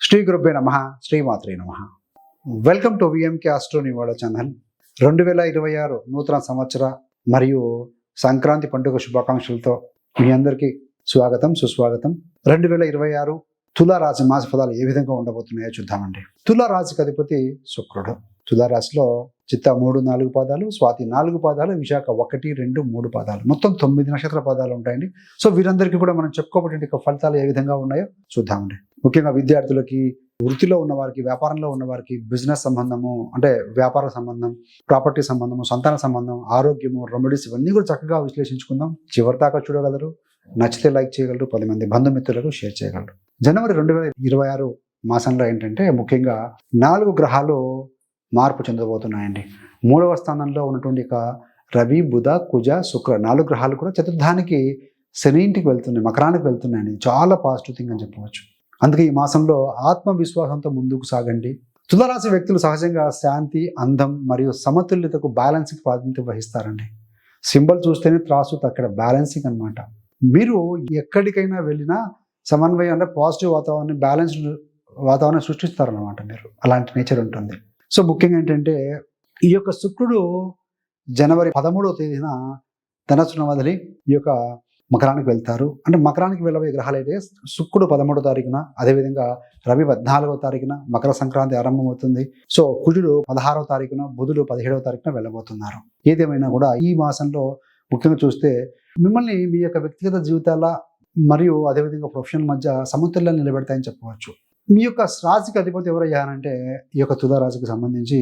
శ్రీ గురుభ్యో నమః, శ్రీమాత్రే నమః. వెల్కమ్ టు విఎంకే ఆస్ట్రో నివాళ ఛానల్. 2026 నూతన సంవత్సర మరియు సంక్రాంతి పండుగ శుభాకాంక్షలతో మీ అందరికీ స్వాగతం, సుస్వాగతం. 2026 తులారాశి మాస ఫలాలు ఏ విధంగా ఉండబోతున్నాయో చూద్దామండి. తులారాశికి అధిపతి శుక్రుడు. తులారాశిలో చిత్త 3, 4 పాదాలు, స్వాతి 4 పాదాలు, విశాఖ 1, 2, 3 పాదాలు, మొత్తం 9 నక్షత్ర పాదాలు ఉంటాయండి. సో వీరందరికీ కూడా మనం చెప్పుకోబట్టి ఫలితాలు ఏ విధంగా ఉన్నాయో చూద్దామండి. ముఖ్యంగా విద్యార్థులకి, వృత్తిలో ఉన్న వారికి, వ్యాపారంలో ఉన్న వారికి, బిజినెస్ సంబంధము అంటే వ్యాపార సంబంధం, ప్రాపర్టీ సంబంధము, సంతాన సంబంధం, ఆరోగ్యము, రెమెడీస్ ఇవన్నీ కూడా చక్కగా విశ్లేషించుకుందాం. చివరి దాకా చూడగలరు. నచ్చితే లైక్ చేయగలరు, 10 మంది బంధుమిత్రులకు షేర్ చేయగలరు. జనవరి 2026 మాసంలో ఏంటంటే ముఖ్యంగా 4 గ్రహాలు మార్పు చెందబోతున్నాయండి. 3వ స్థానంలో ఉన్నటువంటి రవి, బుధ, కుజ, శుక్ర 4 గ్రహాలు కూడా చతుర్థానికి శని ఇంటికి వెళ్తున్నాయి, మకరానికి వెళ్తున్నాయండి. చాలా పాజిటివ్ థింగ్ అని చెప్పవచ్చు. అందుకే ఈ మాసంలో ఆత్మవిశ్వాసంతో ముందుకు సాగండి. తులారాశి వ్యక్తులు సహజంగా శాంతి, అందం మరియు సమతుల్యతకు బ్యాలెన్సింగ్ ప్రాధాన్యత వహిస్తారండి. సింబల్ చూస్తేనే త్రాసు, అక్కడ బ్యాలెన్సింగ్ అనమాట. మీరు ఎక్కడికైనా వెళ్ళినా సమన్వయం అంటే పాజిటివ్ వాతావరణం, బ్యాలెన్స్డ్ వాతావరణం సృష్టిస్తారనమాట. మీరు అలాంటి నేచర్ ఉంటుంది. సో ముఖ్యంగా ఏంటంటే ఈ యొక్క శుక్రుడు జనవరి 13వ తేదీన ధనస్సును వదిలి ఈ యొక్క మకరానికి వెళ్తారు. అంటే మకరానికి వెళ్ళబోయే గ్రహాలు అయితే శుక్రుడు 13వ తారీఖున, అదేవిధంగా రవి 14వ తారీఖున మకర సంక్రాంతి ఆరంభమవుతుంది. సో కుజుడు 16వ తారీఖున, బుధుడు 17వ తారీఖున వెళ్ళబోతున్నారు. ఏదేమైనా కూడా ఈ మాసంలో ముఖ్యంగా చూస్తే మిమ్మల్ని మీ యొక్క వ్యక్తిగత జీవితాల మరియు అదేవిధంగా ప్రొఫెషనల్ మధ్య సమతుల్యాన్ని నిలబెడతాయని చెప్పవచ్చు. మీ యొక్క రాశికి అధిపతి ఎవరయ్యారంటే ఈ యొక్క తులా రాశికి సంబంధించి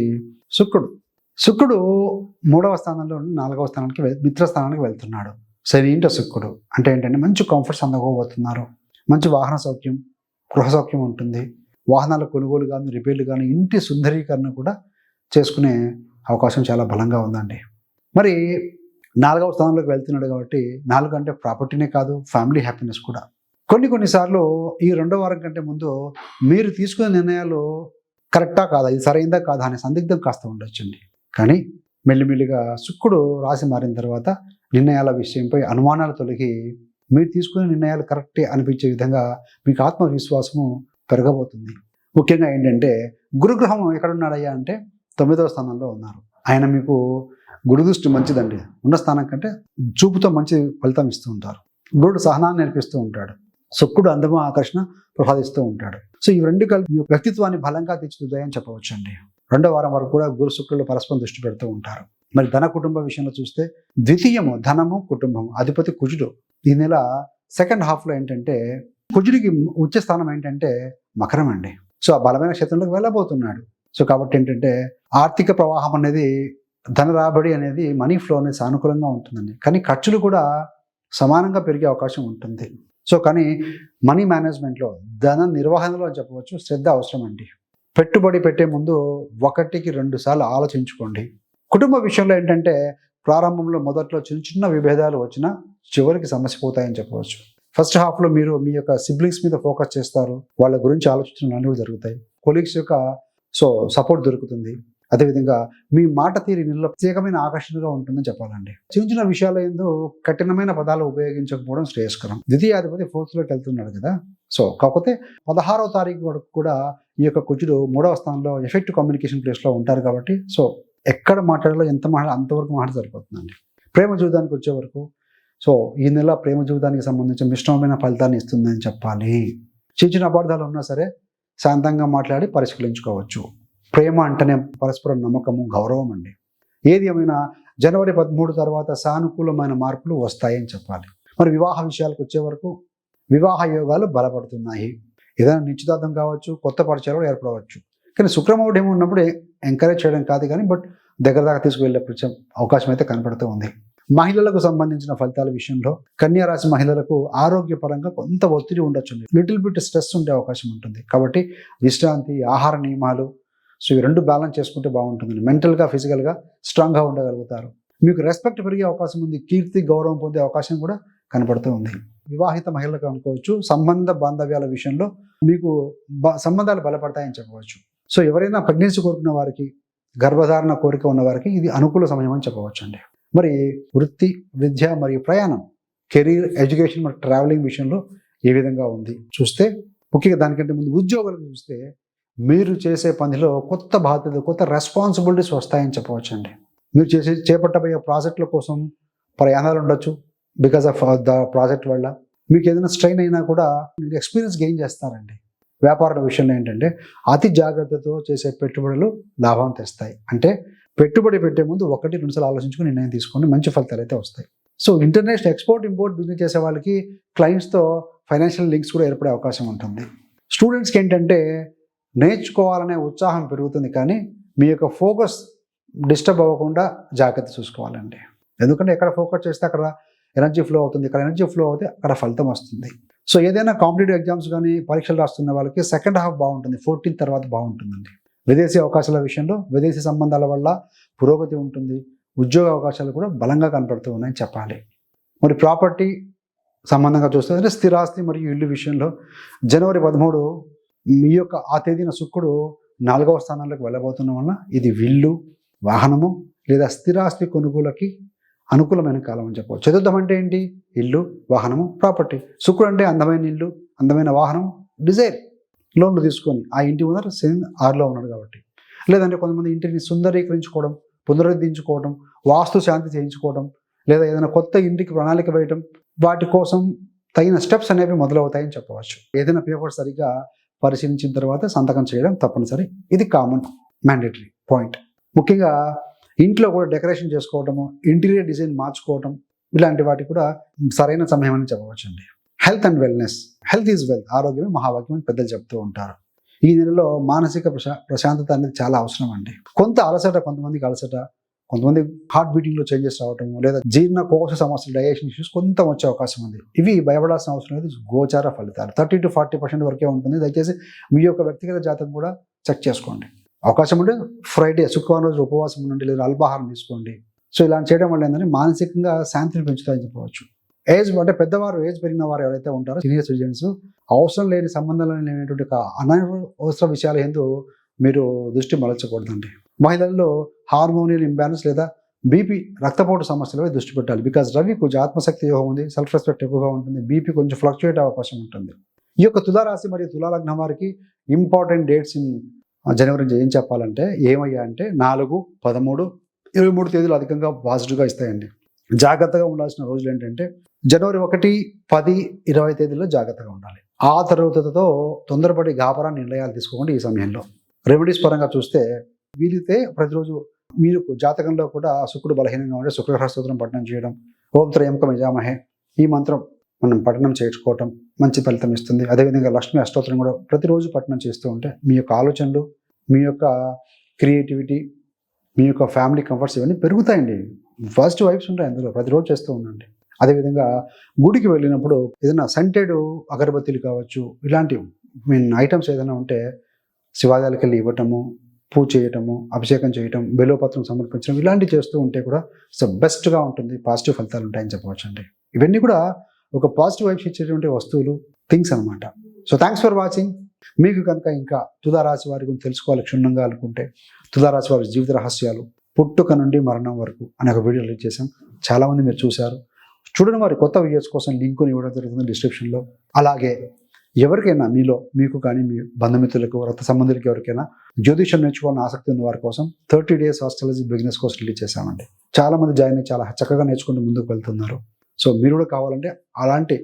శుక్రుడు 3వ స్థానంలో 4వ స్థానానికి మిత్ర స్థానానికి వెళ్తున్నాడు. సరే ఏంటో శుక్రుడు అంటే ఏంటంటే మంచి కంఫర్ట్స్ అందుకోబోతున్నారు. మంచి వాహన సౌఖ్యం, గృహ సౌఖ్యం ఉంటుంది. వాహనాల కొనుగోలు కానీ, రిపేర్లు కానీ, ఇంటి సుందరీకరణ కూడా చేసుకునే అవకాశం చాలా బలంగా ఉందండి. మరి 4వ స్థానంలోకి వెళ్తున్నాడు కాబట్టి 4 అంటే ప్రాపర్టీనే కాదు, ఫ్యామిలీ హ్యాపీనెస్ కూడా. కొన్నిసార్లు ఈ 2వ వారం కంటే ముందు మీరు తీసుకునే నిర్ణయాలు కరెక్టా కాదా, ఇది సరైందా కాదా అనే సందిగ్ధం కాస్త ఉండొచ్చండి. కానీ మెల్లిమెల్లిగా శుక్రుడు రాశి మారిన తర్వాత నిర్ణయాల విషయంపై అనుమానాలు తొలగి మీరు తీసుకునే నిర్ణయాలు కరెక్టే అనిపించే విధంగా మీకు ఆత్మవిశ్వాసము పెరగబోతుంది. ముఖ్యంగా ఏంటంటే గురుగ్రహం ఎక్కడున్నాడయ్యా అంటే 9వ స్థానంలో ఉన్నారు. ఆయన మీకు గురు దృష్టి మంచిదండి. ఉన్న స్థానం కంటే చూపుతో మంచి ఫలితం ఇస్తూ ఉంటారు. గురుడు సహనాన్ని నేర్పిస్తూ ఉంటాడు. శుక్రుడు అందము, ఆకర్షణ ప్రసాదిస్తూ ఉంటాడు. సో ఈ 2 కలిపి వ్యక్తిత్వాన్ని బలంగా తీర్చిదిద్దాయని చెప్పవచ్చు అండి. 2వ వారం వరకు కూడా గురు శుక్రులు పరస్పరం దృష్టి పెడుతూ ఉంటారు. మరి ధన కుటుంబ విషయంలో చూస్తే ద్వితీయము ధనము, కుటుంబము అధిపతి కుజుడు. ఈ నెల సెకండ్ హాఫ్లో ఏంటంటే కుజుడికి ఉచ్చ స్థానం ఏంటంటే మకరం అండి. సో ఆ బలమైన క్షేత్రంలోకి వెళ్ళబోతున్నాడు. సో కాబట్టి ఏంటంటే ఆర్థిక ప్రవాహం అనేది, ధన రాబడి అనేది, మనీ ఫ్లో అనేది సానుకూలంగా ఉంటుందండి. కానీ ఖర్చులు కూడా సమానంగా పెరిగే అవకాశం ఉంటుంది. సో కానీ మనీ మేనేజ్మెంట్లో, ధన నిర్వహణలో చెప్పవచ్చు శ్రద్ధ అవసరం అండి. పెట్టుబడి పెట్టే ముందు 1కి 2 సార్లు ఆలోచించుకోండి. కుటుంబ విషయంలో ఏంటంటే ప్రారంభంలో మొదట్లో చిన్న విభేదాలు వచ్చినా చివరికి సమస్య పోతాయని చెప్పవచ్చు. ఫస్ట్ హాఫ్లో మీరు మీ యొక్క సిబ్లింగ్స్ మీద ఫోకస్ చేస్తారు. వాళ్ళ గురించి ఆలోచించడం అన్నీ జరుగుతాయి. కొలీగ్స్ యొక్క సపోర్ట్ దొరుకుతుంది. అదేవిధంగా మీ మాట తీరి ప్రత్యేకమైన ఆకర్షణగా ఉంటుందని చెప్పాలండి. చిన్న విషయాల యందు కఠినమైన పదాలు ఉపయోగించకపోవడం శ్రేయస్కరం. ద్వితీయాధిపతి 4th వెళ్తున్నాడు కదా. సో కాకపోతే 16వ తారీఖు వరకు కూడా ఈ యొక్క కుజుడు 3వ స్థానంలో ఎఫెక్టివ్ కమ్యూనికేషన్ ప్లేస్లో ఉంటారు కాబట్టి సో ఎక్కడ మాట్లాడాలో ఎంత మాట్లాడాలో అంతవరకు మాట సరిపోతుందండి. ప్రేమ జీవితానికి వచ్చే వరకు సో ఈ నెల ప్రేమ జీవితానికి సంబంధించిన మిశ్రమమైన ఫలితాన్ని ఇస్తుందని చెప్పాలి. చిన్న అపార్థాలు ఉన్నా సరే శాంతంగా మాట్లాడి పరిష్కరించుకోవచ్చు. ప్రేమ అంటేనే పరస్పర నమ్మకము, గౌరవం అండి. ఏది ఏమైనా జనవరి 13 తర్వాత సానుకూలమైన మార్పులు వస్తాయని చెప్పాలి. మరి వివాహ విషయాలకు వచ్చే వరకు వివాహ యోగాలు బలపడుతున్నాయి. ఏదైనా నిశ్చితార్థం కావచ్చు, కొత్త పరిచయాలు ఏర్పడవచ్చు. కానీ శుక్రమౌఢ్యం ఉన్నప్పుడు ఎంకరేజ్ చేయడం కాదు కానీ బట్ దగ్గర దాకా తీసుకువెళ్ళే అవకాశం అయితే కనపడుతూ ఉంది. మహిళలకు సంబంధించిన ఫలితాల విషయంలో కన్యా రాశి మహిళలకు ఆరోగ్యపరంగా కొంత ఒత్తిడి ఉండొచ్చు, లిటిల్ బిట్ స్ట్రెస్ ఉండే అవకాశం ఉంటుంది. కాబట్టి విశ్రాంతి, ఆహార నియమాలు సో ఈ 2 బ్యాలెన్స్ చేసుకుంటే బాగుంటుందండి. మెంటల్గా, ఫిజికల్గా స్ట్రాంగ్గా ఉండగలుగుతారు. మీకు రెస్పెక్ట్ పెరిగే అవకాశం ఉంది. కీర్తి, గౌరవం పొందే అవకాశం కూడా కనపడుతూ ఉంది. వివాహిత మహిళలకు అనుకోవచ్చు, సంబంధ బాంధవ్యాల విషయంలో మీకు సంబంధాలు బలపడతాయని చెప్పవచ్చు. సో ఎవరైనా ప్రెగ్నెన్సీ కోరుకున్న వారికి, గర్భధారణ కోరిక ఉన్న వారికి ఇది అనుకూల సమయం అని చెప్పవచ్చు అండి. మరి వృత్తి, విద్య మరియు ప్రయాణం, కెరీర్, ఎడ్యుకేషన్ మరియు ట్రావెలింగ్ విషయంలో ఏ విధంగా ఉంది చూస్తే ముఖ్యంగా దానికంటే ముందు ఉద్యోగాలు చూస్తే మీరు చేసే పనిలో కొత్త బాధ్యతలు, కొత్త రెస్పాన్సిబిలిటీస్ వస్తాయని చెప్పవచ్చండి. మీరు చేపట్టబోయే ప్రాజెక్టుల కోసం ప్రయాణాలు ఉండొచ్చు. బికాస్ ఆఫ్ ద ప్రాజెక్ట్ వల్ల మీకు ఏదైనా స్ట్రెయిన్ అయినా కూడా మీరు ఎక్స్పీరియన్స్ గెయిన్ చేస్తారండి. వ్యాపార విషయంలో ఏంటంటే అతి జాగ్రత్తతో చేసే పెట్టుబడులు లాభం తెస్తాయి. అంటే పెట్టుబడి పెట్టే ముందు 1-2 సార్లు ఆలోచించుకుని నిర్ణయం తీసుకోండి, మంచి ఫలితాలు అయితే వస్తాయి. So international export import business చేసే వాళ్ళకి క్లయింట్స్తో ఫైనాన్షియల్ లింక్స్ కూడా ఏర్పడే అవకాశం ఉంటుంది. స్టూడెంట్స్కి ఏంటంటే నేర్చుకోవాలనే ఉత్సాహం పెరుగుతుంది, కానీ మీ యొక్క ఫోకస్ డిస్టర్బ్ అవ్వకుండా జాగ్రత్త చూసుకోవాలండి. ఎందుకంటే ఎక్కడ ఫోకస్ చేస్తే అక్కడ ఎనర్జీ ఫ్లో అవుతుంది, ఇక్కడ ఎనర్జీ ఫ్లో అవుతే అక్కడ ఫలితం వస్తుంది. సో ఏదైనా కాంపిటేటివ్ ఎగ్జామ్స్ కానీ పరీక్షలు రాస్తున్న వాళ్ళకి సెకండ్ హాఫ్ బాగుంటుంది, 14 తర్వాత బాగుంటుందండి. విదేశీ అవకాశాల విషయంలో విదేశీ సంబంధాల వల్ల పురోగతి ఉంటుంది, ఉద్యోగ అవకాశాలు కూడా బలంగా కనపడుతూ ఉన్నాయని చెప్పాలి. మరి ప్రాపర్టీ సంబంధంగా చూస్తే అంటే స్థిరాస్తి మరియు ఇల్లు విషయంలో జనవరి 13 మీ యొక్క ఆ తేదీన శుక్రుడు 4వ స్థానాలకు వెళ్ళబోతున్న వలన ఇది ఇల్లు, వాహనము లేదా స్థిరాస్తి కొనుగోలుకి అనుకూలమైన కాలం అని చెప్పవచ్చు. చతుర్థం అంటే ఏంటి? ఇల్లు, వాహనము, ప్రాపర్టీ. శుక్రుడు అంటే అందమైన ఇల్లు, అందమైన వాహనం, డిజైర్. లోన్లు తీసుకొని ఆ ఇంటి ముందర శని 6లో ఉన్నాడు కాబట్టి. లేదంటే కొంతమంది ఇంటిని సుందరీకరించుకోవడం, పునరుద్ధరించుకోవడం, వాస్తు శాంతి చేయించుకోవడం, లేదా ఏదైనా కొత్త ఇంటికి ప్రణాళిక వేయడం, వాటి కోసం తగిన స్టెప్స్ అనేవి మొదలవుతాయని చెప్పవచ్చు. ఏదైనా పేపర్ సరిగ్గా పరిశీలించిన తర్వాత సంతకం చేయడం తప్పనిసరి. ఇది కామన్ మ్యాండేటరీ పాయింట్. ముఖ్యంగా ఇంట్లో కూడా డెకరేషన్ చేసుకోవటము, ఇంటీరియర్ డిజైన్ మార్చుకోవటం, ఇలాంటి వాటికి కూడా సరైన సమయం అని చెప్పవచ్చండి. Health and wellness. Health is wealth, ఆరోగ్యమే మహాభాగ్యం అని పెద్దలు చెప్తూ ఉంటారు. ఈ నెలలో మానసిక ప్రశాంతత అనేది చాలా అవసరం అండి. కొంత అలసట, కొంతమందికి అలసట, కొంతమంది హార్ట్ బీటింగ్లో చేంజెస్ రావటము, లేదా జీర్ణకోశ సమస్యలు, డైజెషన్ ఇష్యూస్ కొంత వచ్చే అవకాశం ఉంది. ఇవి భయపడాల్సిన అవసరం లేదు, గోచార ఫలితాలు 30-40% వరకే ఉంటుంది. దయచేసి మీ యొక్క వ్యక్తిగత జాతకం కూడా చెక్ చేసుకోండి. అవకాశం ఉంటే ఫ్రైడే, శుక్రవారం రోజు ఉపవాసం ఉండండి, లేదా అల్పాహారం తీసుకోండి. సో ఇలా చేయడం వల్ల ఏంటంటే మానసికంగా శాంతిని పెంచుతాయని చెప్పవచ్చు. ఏజ్ అంటే పెద్దవారు, ఏజ్ పెరిగిన వారు ఎవరైతే ఉంటారో సీనియర్ సిటిజన్స్, అవసరం లేని సంబంధాలు లేనటువంటి అనవసర విషయాల ఎందు మీరు దృష్టి మరల్చకూడదండి. మహిళల్లో హార్మోనియల్ ఇంబ్యాలెన్స్ లేదా బీపీ, రక్తపోటు సమస్యలపై దృష్టి పెట్టాలి. బికాజ్ రవి కొంచెం ఆత్మశక్తి యోగం ఉంది, సెల్ఫ్ రెస్పెక్ట్ ఎక్కువగా ఉంటుంది, బీపీ కొంచెం ఫ్లక్చుయేట్ అవకాశం ఉంటుంది. ఈ యొక్క తులారాశి మరియు తులాలగ్నం వారికి ఇంపార్టెంట్ డేట్స్ ఇన్ జనవరి ఏం చెప్పాలంటే ఏమయ్యా అంటే 4, 13, 23 తేదీలు అధికంగా పాజిటివ్గా ఇస్తాయండి. జాగ్రత్తగా ఉండాల్సిన రోజులు ఏంటంటే జనవరి 1, 10, 20 తేదీల్లో జాగ్రత్తగా ఉండాలి. ఆ తర్వాతతో తొందరపడి గాబరా నిర్ణయాలు తీసుకోకుండా ఈ సమయంలో. రెమెడీస్ పరంగా చూస్తే వీలైతే ప్రతిరోజు మీరు జాతకంలో కూడా శుక్రుడు బలహీనంగా ఉంటే శుక్రగ్రహ స్తోత్రం పఠనం చేయడం, ఓం త్రయంబకం యజామహే ఈ మంత్రం మనం పఠనం చేసుకోవటం మంచి ఫలితం ఇస్తుంది. అదేవిధంగా లక్ష్మీ అష్టోత్తరం కూడా ప్రతిరోజు పఠనం చేస్తూ ఉంటే మీ యొక్క ఆలోచనలు, మీ యొక్క క్రియేటివిటీ, మీ యొక్క ఫ్యామిలీ కంఫర్ట్స్ ఇవన్నీ పెరుగుతాయండి. పాజిటివ్ వైబ్స్ ఉంటాయి అందులో, ప్రతిరోజు చేస్తూ ఉండండి. అదేవిధంగా గుడికి వెళ్ళినప్పుడు ఏదైనా సెంటెడ్ అగరబత్తీలు కావచ్చు, ఇలాంటి ఐటమ్స్ ఏదైనా ఉంటే శివాలయాలకు వెళ్ళి ఇవ్వటము, పూజ చేయటము, అభిషేకం చేయటం, బెల్వపత్రం సమర్పించడం, ఇలాంటివి చేస్తూ ఉంటే కూడా సో బెస్ట్గా ఉంటుంది, పాజిటివ్ ఫలితాలు ఉంటాయని చెప్పవచ్చు అండి. ఇవన్నీ కూడా ఒక పాజిటివ్ వైబ్స్ ఇచ్చేటువంటి వస్తువులు, థింగ్స్ అనమాట. So thanks for watching. మీకు కనుక ఇంకా తులారాశి వారి గురించి తెలుసుకోవాలి క్షుణ్ణంగా అనుకుంటే, తులారాశి వారి జీవిత రహస్యాలు పుట్టుక నుండి మరణం వరకు అనే ఒక వీడియో రిలీజ్ చేశాం. చాలామంది మీరు చూశారు. చూడని వారి కొత్త వీడియోస్ కోసం లింకుని ఇవ్వడం జరుగుతుంది డిస్క్రిప్షన్లో. అలాగే ఎవరికైనా మీలో మీకు కానీ మీ బంధుమిత్రులకు, రక్త సంబంధులకు ఎవరికైనా జ్యోతిషం నేర్చుకోవాలని ఆసక్తి ఉన్న వారి కోసం 30 days astrology business course release చేశామండి. చాలామంది జాయిన్ అయ్యి చాలా చక్కగా నేర్చుకుంటూ ముందుకు వెళ్తున్నారు. సో మీరు కూడా కావాలంటే అలాంటి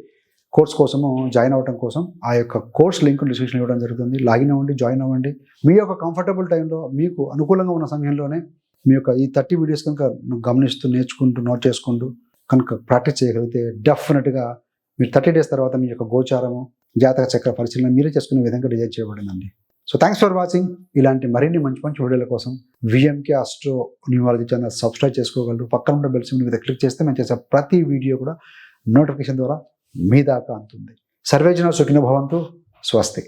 కోర్స్ కోసము జాయిన్ అవ్వడం కోసం ఆ యొక్క కోర్స్ లింక్ డిస్క్రిప్షన్ ఇవ్వడం జరుగుతుంది. లాగిన్ అవ్వండి, జాయిన్ అవ్వండి. మీ యొక్క కంఫర్టబుల్ టైంలో, మీకు అనుకూలంగా ఉన్న సమయంలోనే మీ యొక్క ఈ 30 వీడియోస్ కనుక గమనిస్తూ, నేర్చుకుంటూ, నోట్ చేసుకుంటూ కనుక ప్రాక్టీస్ చేయగలిగితే డెఫినెట్గా మీరు 30 days తర్వాత మీ యొక్క గోచారము, జాతక చక్ర పరిశీలన మీరే చేసుకునే విధంగా డిజైన్ చేయబడిందండి. So thanks for watching. ఇలాంటి మరిన్ని మంచి మంచి వీడియోల కోసం VMK astro numerology channel subscribe చేసుకోగలరు. పక్కన ఉన్న బెల్ సింబల్ మీద క్లిక్ చేస్తే మేము చేసే ప్రతి వీడియో కూడా నోటిఫికేషన్ ద్వారా మీ దాకా అందుతుంది. సర్వే జన సుఖినో భవంతు. స్వస్తి.